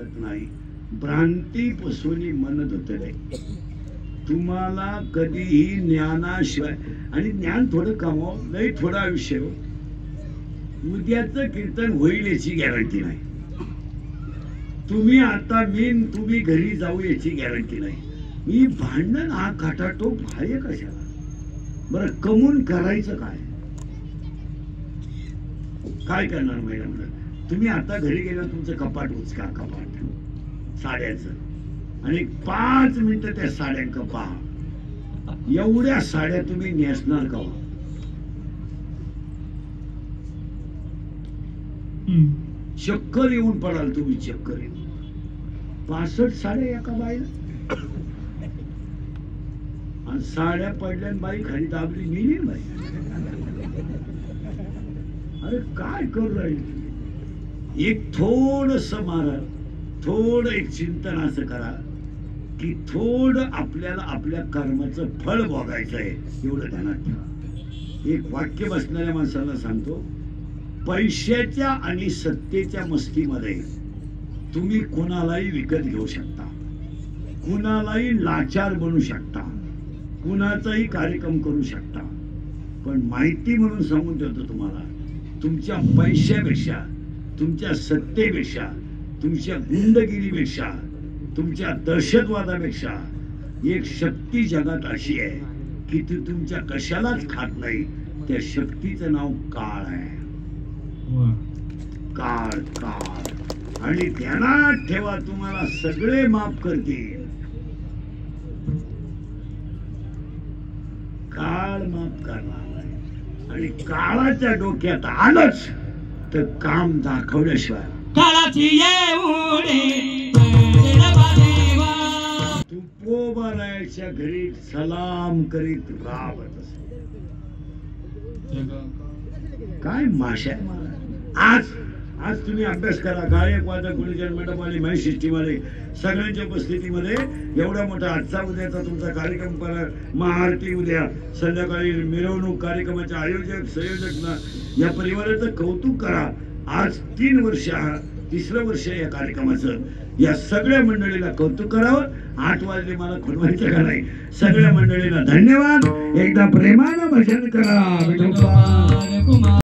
नाही भ्रांतीपासून मन धुतले तुम्हाला कधीही ज्ञानाशिवाय आणि ज्ञान थोडं कमाव नाही थोडं आयुष्य उद्याचं कीर्तन होईल याची गॅरंटी नाही तुम्ही आता तुम्ही घरी जाऊ याची गॅरंटी नाही मी भांडण हा काटाटोप आहे कशाला बरं कमून करायचं काय करणार मॅडम तुम्ही आता घरी गेलो तुमचं कपाट उचका कपाट साड्याचं आणि 5 मिनिटं त्या साड्यांक पहा एवढ्या साड्या तुम्ही नेसणार का चक्कर येऊन पडाल तुम्ही चक्कर येऊन 65 साड्या एका बाईला आणि साड्या पडल्या बाई खाली दाबली गेली बाई अरे काय करू राहील एक थोडस मारा थोडं एक चिंतन असं करा की थोडं आपल्याला आपल्या कर्माचं फळ भोगायचं आहे एवढं ध्यानात ठेवा एक वाक्य बसणाऱ्या माणसाला सांगतो पैशाच्या आणि सत्तेच्या मस्तीमध्ये तुम्ही कोणालाही विकत घेऊ शकता कुणालाही लाचार बनू शकता कुणाचाही कार्यक्रम करू शकता पण माहिती म्हणून सांगून ठेवतो तुम्हाला तुमच्या पैशापेक्षा तुमच्या सत्तेपेक्षा तुमच्या गुंडगिरीपेक्षा तुमच्या दहशतवादापेक्षा एक शक्ती जगात अशी आहे की ती तुमच्या कशालाच खात नाही त्या शक्तीचं नाव काळ आहे काळ काळ आणि ध्यानात ठेवा तुम्हाला सगळे माफ करतील काळ माफ करणार आहे आणि काळाच्या डोक्यात आलंच तर काम दाखवल्याशिवाय काळाची येऊळे तू पोबारायच्या घरी सलाम करीत राहत असे काय माशा आज आज तुम्ही अभ्यास करा गायक वादक गुरुजन मॅडम आले माही सिस्टीमवाले सगळ्यांच्या उपस्थितीमध्ये एवढा मोठा आजचा उद्याचा तुमचा कार्यक्रम करा महाआरती उद्या संध्याकाळी मिरवणूक कार्यक्रमाचे आयोजक संयोजक या परिवाराचं कौतुक करा आज 3 वर्ष तिसरं वर्ष या कार्यक्रमाचं या सगळ्या मंडळीला कौतुक करावं 8 वाजले मला खुलवायचं का नाही सगळ्या मंडळीला धन्यवाद एकदा प्रेमानं भजन करा